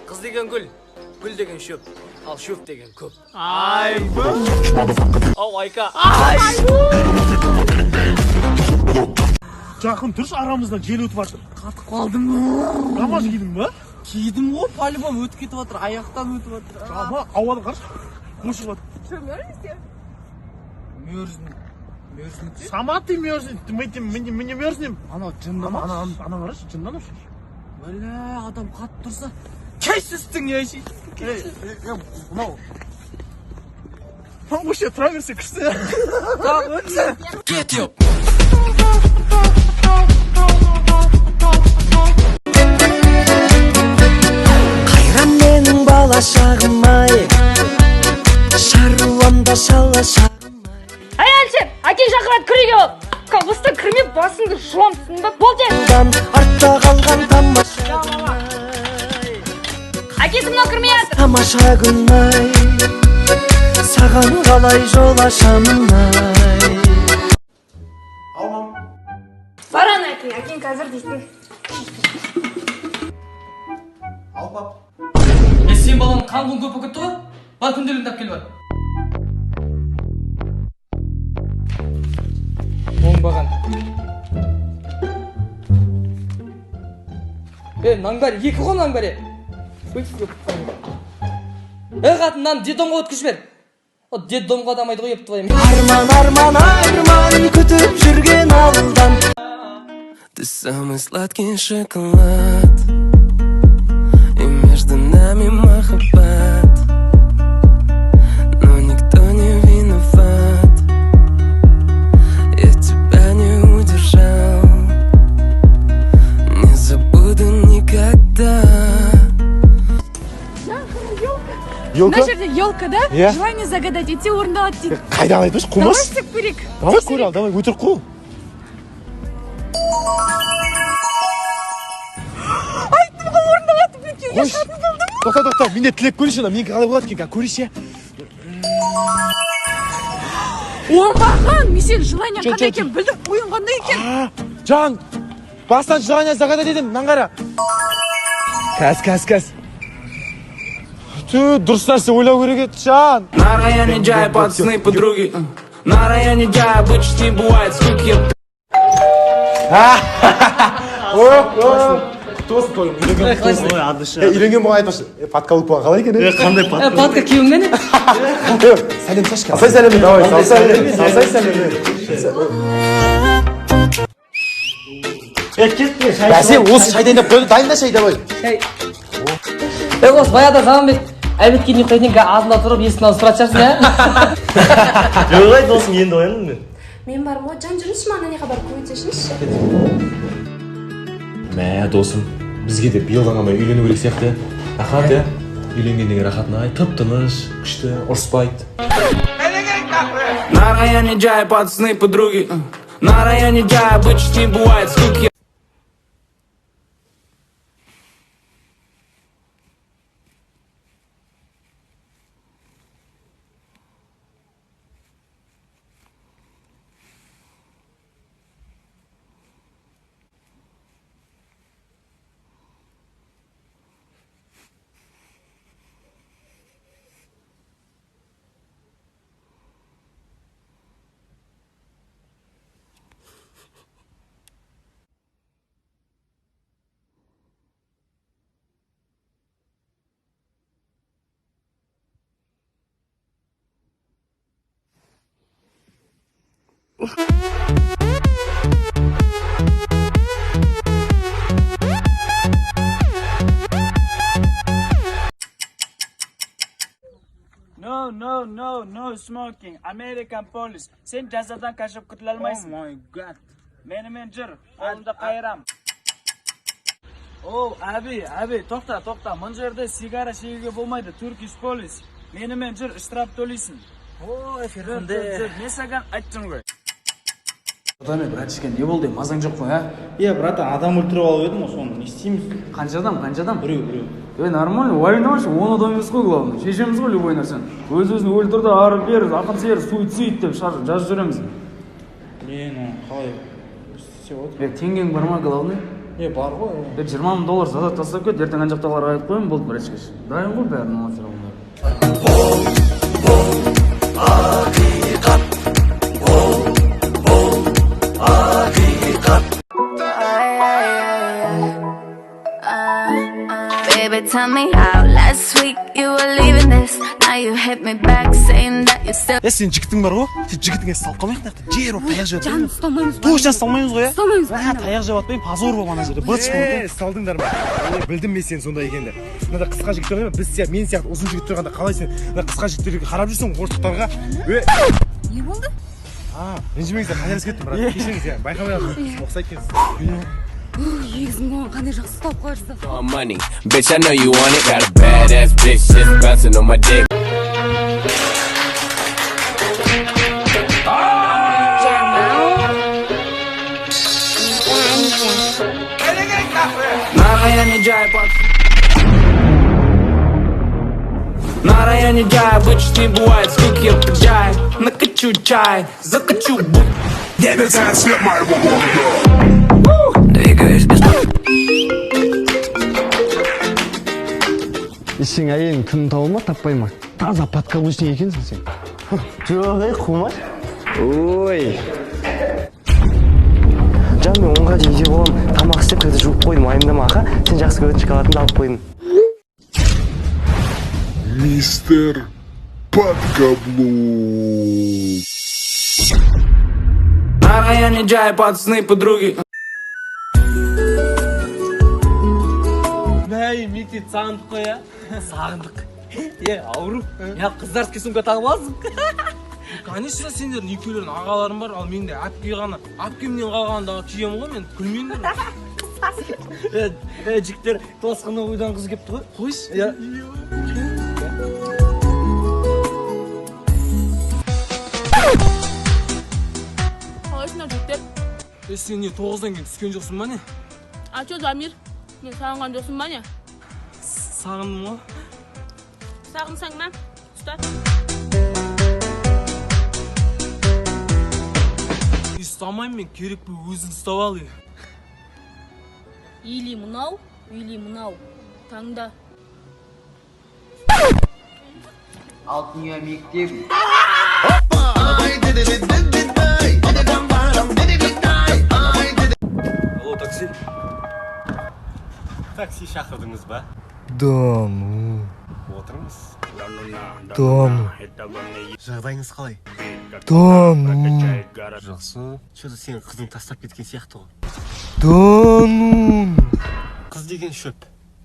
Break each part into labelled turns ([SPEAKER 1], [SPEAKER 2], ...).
[SPEAKER 1] Қыз деген гүл деген шөп, ал шөп деген көп. Ау Айка.
[SPEAKER 2] Жақын тұрш, арамыздан жел өтіп жатыр.
[SPEAKER 3] Қатып қалдым.
[SPEAKER 2] Намаз кидің ба?
[SPEAKER 3] Кидім ғой, по-любому өтіп кетіп жатыр, аяқтан өтіп жатыр.
[SPEAKER 2] Жама, ауаны қаршы. Қошып жатыр.
[SPEAKER 4] Что, мерзнете?
[SPEAKER 3] Мерзнет.
[SPEAKER 2] Сама ты мерзнет, мы не мерзнем.
[SPEAKER 3] Анау жындан
[SPEAKER 2] Ана қарашы, жындан ұшы.
[SPEAKER 3] Бәлә, адам қатып тұрса, кәйсіздің не айши?
[SPEAKER 2] Мынау. Там осы тұра берсе күшті.
[SPEAKER 3] Get up.
[SPEAKER 5] Қайран менің бала шағым-ай, шаруамда шала шағым-ай.
[SPEAKER 4] Ай, Әлшер, әкең шақырады күреге бол. Қалбысты кірмеп басыңды жуамсың ба? Бол де.
[SPEAKER 5] Артта қалған тамаша
[SPEAKER 4] Әкесі мынау кірмей жатыр.
[SPEAKER 5] тамаша күн-ай, саған қалай жол ашамын-ай.
[SPEAKER 2] Алмам.
[SPEAKER 4] Баран әкең қазір дейсің.
[SPEAKER 2] Ал пап.
[SPEAKER 1] Сен баланың қанғын көп өкетті ғой? Бар күнделігінде ап кел бар. Оңбаған. Наңбәрі, екі ғой наңбәрі. Қатыннан детдомға өткіш бер. Детдомға адамайды қойып твоим.
[SPEAKER 5] Арман күтіп жүрген алдан. Ты самый сладкий шоколад, и между нами махаббат, но никто не виноват, я тебя не удержал, не забуду никогда.
[SPEAKER 2] Елка?
[SPEAKER 4] Мына жерде елка, да?
[SPEAKER 2] Иә.
[SPEAKER 4] Желание загадать, ете орындалады дейді.
[SPEAKER 2] Қайдан айтпаш,
[SPEAKER 4] Давай
[SPEAKER 2] қумас?
[SPEAKER 4] істеп көрейік.
[SPEAKER 2] Давай көр ал, давай, өтірік қу.
[SPEAKER 4] Айттым ғой орындалады мінекей. Я шатын болдым.
[SPEAKER 2] Тоқта, мен де тілеп көрейші, менікі қалай болады екен, көрейші.
[SPEAKER 4] Оңбаған, мен сен желание
[SPEAKER 2] Жоқ,
[SPEAKER 4] қандай
[SPEAKER 2] жоқ,
[SPEAKER 4] екен білдім, ойын қандай екен.
[SPEAKER 2] Жан, бастан желание загада дедім, наңғара. Кәс. Ту, дұрыс нәрсе ойлау керек еді, Жан.
[SPEAKER 6] На районе Джай пацаны подруги. На районе Джай почти бывает скуки.
[SPEAKER 2] Тосын тойым, үйленген мұға айтпашы. Патка ұлып қалай екен? Қандай патка?
[SPEAKER 1] Патка кеуіңнен е?
[SPEAKER 2] Сәлем сашка. Салсай сәлемі, давай, салсай сәлемі. Бәсе, осы шай дайындап қойды, дайында шай давай.
[SPEAKER 1] Осы баяда Заманбек әлбетке не қойдың алдында тұрып есін алып сұрат шығарсың, ә?
[SPEAKER 7] Жоқ, досым, енді ояндым мен.
[SPEAKER 4] Мен бармын ғой, жан жүріңізші, маған не хабар көйтешіңізші.
[SPEAKER 7] Мә, досым, бізге де биылдан қалмай үйлену керек сияқты. Рахат, ә? Үйленгендегі рахатын ай, тып-тыныш, күшті, ұрыспайды.
[SPEAKER 6] На районе Джай пацаны подруги. На районе Джай почти бывает скуки.
[SPEAKER 8] No smoking. American police. Sen jazadan kaçıp kurtulamazsın. Oh my god. Менімен жүр, қолымда қайырам. О, әби, тоқта. Мұн жерде сигара шегуге болмайды. Turkish police. Менімен жүр, штраф төлейсің.
[SPEAKER 3] О, эфирінде.
[SPEAKER 8] Мен саған айттым ғой.
[SPEAKER 3] Братан, братишка, не болды? Мазаң жоқ қой, а?
[SPEAKER 2] Братан, адам өлтіріп алып едім, соны не істейміз?
[SPEAKER 3] Қанша адам?
[SPEAKER 8] Біреу. Нормально, уайымдамашы, 10 адам емес қой, главное. Шешеміз ғой любой нәрсені. Өз-өзін өлтірді, ары бер, ақын сер, суицид деп жазып жүреміз.
[SPEAKER 2] Қалай?
[SPEAKER 8] Теңгең бар ма, главный?
[SPEAKER 1] бар ғой.
[SPEAKER 8] $20,000 задат тастап кет, ертең ана жақтағыларға айтып қоямын, болды бір кеш. Дайын ғой бәрін материалдар.
[SPEAKER 9] Baby, tell me how last week you were leaving this. Now you hit me back saying that you still.
[SPEAKER 2] Сен жігітің бар ғой? Сен жігітіңе салып қалмайық та, жер болып таяқ жеп.
[SPEAKER 4] Жаным ұстамаймыз.
[SPEAKER 2] Точно салмаймыз ғой,
[SPEAKER 4] Ұстамаймыз.
[SPEAKER 2] Таяқ жеп атпайын, позор болып ана жерде. Быт шығып. Салдыңдар ма? Білдім мен сен сондай екенді. Мында қысқа жігіттер емес, біз сияқты, мен сияқты ұзын жігіт тұрғанда қалай сен мына қысқа жігіттерге қарап жүрсің орыстықтарға?
[SPEAKER 4] Не болды?
[SPEAKER 2] Ренжімеңіздер, қателесіп кеттім, брат. Кешіріңіз, байқамай қалдым. Ұқсайды екенсіз.
[SPEAKER 4] Егізім оған қандай жақсы ұстап қойырсың.
[SPEAKER 5] Money, bitch, I know you want it. Got a badass bitch just bouncing on my dick.
[SPEAKER 6] Нараяне джай, обычно не бывает, сколько я поджай. Накачу чай, закачу бут.
[SPEAKER 5] Двигаюсь без
[SPEAKER 2] Сен әйелің күнін тауы ма, таппай ма? Таза подкаблучник екенсің сен. Жоқ, қумай. Ой. Жан, мен 10-ға дейін үйде боламын. Тамақ істеп кірді жуып қойдым, айымдама аға. Сен жақсы көретін шоколадыңды алып қойдым.
[SPEAKER 10] Мистер Подкаблук.
[SPEAKER 6] Нараяне джай, пацаны, подруги.
[SPEAKER 1] Бәй, мектеп сағындық қой, я? Сағындық. Ауру. Я қыздарский сумка тағып алсың.
[SPEAKER 11] Конечно, сендердің екеулердің ағаларым бар, ал менде әпке ғана. Әпкемнен қалғандағы кием ғой, мен күлмеңдер.
[SPEAKER 1] Жіктер тосқыны ойдан қыз кепті ғой.
[SPEAKER 11] Қойш.
[SPEAKER 4] Қалайсыңдар жігіттер?
[SPEAKER 11] Сен не 9-дан кейін түскен жоқсың ба не?
[SPEAKER 4] А чё, Замир? Мен сағынған жоқсың ба не?
[SPEAKER 11] Сағындым ғой.
[SPEAKER 4] Сағынсаң ма? Ұста.
[SPEAKER 11] Ұстамайым мен, керек бі өзің ұстап ал.
[SPEAKER 4] Или мынау, или мынау. Таңда.
[SPEAKER 3] Алтын үйе мектеп.
[SPEAKER 7] Алло, такси.
[SPEAKER 2] Такси шақырдыңыз ба?
[SPEAKER 7] Дому.
[SPEAKER 2] Отырыңыз.
[SPEAKER 7] Дому.
[SPEAKER 2] Жағдайыңыз қалай?
[SPEAKER 7] Дому.
[SPEAKER 2] Жақсы. Что-то сен қызың тастап кеткен сияқты ғой.
[SPEAKER 7] Дому.
[SPEAKER 2] Қыз деген шөп,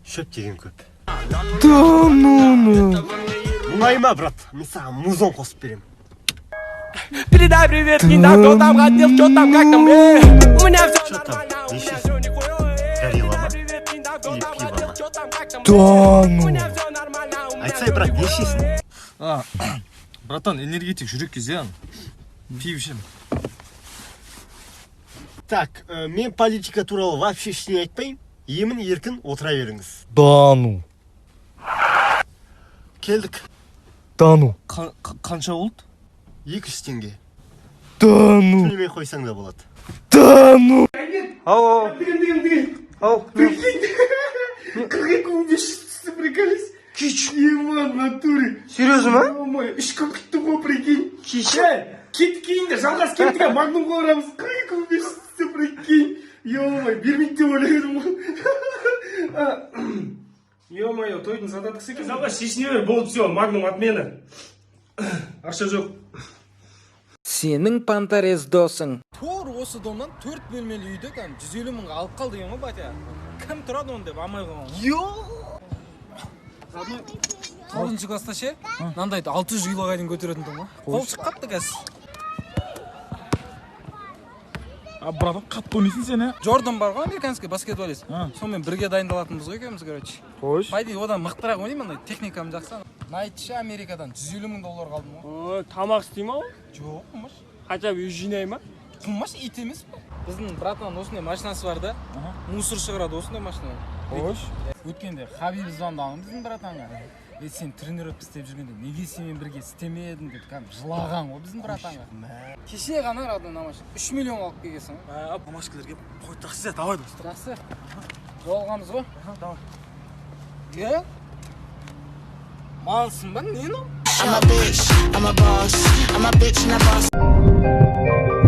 [SPEAKER 2] шөп деген көп.
[SPEAKER 7] Дому.
[SPEAKER 2] Мұңайма, брат, мен саған музон қосып берем.
[SPEAKER 6] Передай привет, Кинда, кто там хотел, что там, как там, У меня все
[SPEAKER 2] нормально, у меня все не хуёво. Горилла ма? Или пиво ма?
[SPEAKER 7] Дому.
[SPEAKER 2] Айтсай, брат, не ішесің?
[SPEAKER 11] Братан, энергетик жүрек кезең. Пиво ішем.
[SPEAKER 2] Так, мен политика туралы вообще ештеңе айтпайын. Емін еркін отыра беріңіз.
[SPEAKER 7] Дану.
[SPEAKER 2] Келдік.
[SPEAKER 7] Дану.
[SPEAKER 11] Қанша болды?
[SPEAKER 2] 200 теңге.
[SPEAKER 7] Дану.
[SPEAKER 2] Төлемей қойсаң да болады.
[SPEAKER 7] Дану.
[SPEAKER 1] Ау. Ау.
[SPEAKER 2] 4200 приколись. Кич, ема, натуре.
[SPEAKER 1] Серьезно ма?
[SPEAKER 2] Ой, 3 күн күттім ғой, прикинь.
[SPEAKER 8] Кетіп кейінді, жалғас кеттіге магнум қорамыз.
[SPEAKER 2] 4200 прикинь. Ё-май, бермейді деп ойлаймын ғой.
[SPEAKER 8] Ё-моё, тойдың задатық секілді. Жалғас шешіне бер, болды, все, магнум отмена. Ақша жоқ.
[SPEAKER 3] Сенің пантарез досың.
[SPEAKER 11] Тор осы домнан 4 бөлмелі үйді 150 мыңға алып қал деген ғой, батя. Кім тұрады оны деп амай қойған. Тоғызыншы класста ше, мынандайды 600 килоға дейін көтеретін тұғын ғой. Қол шыққапты қазір.
[SPEAKER 8] Братан, қатты ойнайсың сен,
[SPEAKER 11] Джордан бар ғой, американский баскетболист. Сонымен бірге дайындалатынбыз ғой екеуміз, короче.
[SPEAKER 8] Қойш.
[SPEAKER 11] Пайди одан мықтырақ ойнаймын, андай техникам жақсы. Найтшы Америкадан 150 мың доллар қалдым ғой.
[SPEAKER 8] Ой, тамақ істейм ау?
[SPEAKER 11] Жоқ, қымаш.
[SPEAKER 8] Хотя бы үй жинай ма?
[SPEAKER 11] Қымаш ит емес пе? Біздің братан осындай машинасы бар да. Мусор шығарады осындай машина.
[SPEAKER 8] Қойш.
[SPEAKER 11] Өткенде Хабиб звондаған біздің братанға.
[SPEAKER 3] сен тренировка істеп жүргенде неге сенімен бірге істемедің деп кәдімгі жылаған ғой біздің братанға. Кеше ғана радио намаз 3 миллион алып келгенсің.
[SPEAKER 2] Мамашкалерге қой тақсыз, давай достар.
[SPEAKER 3] Жақсы. Жолығамыз ғой?
[SPEAKER 2] Давай.
[SPEAKER 3] Е? Малсың ба? Не ну?
[SPEAKER 12] I'm a bitch, I'm a boss, I'm a bitch and a boss.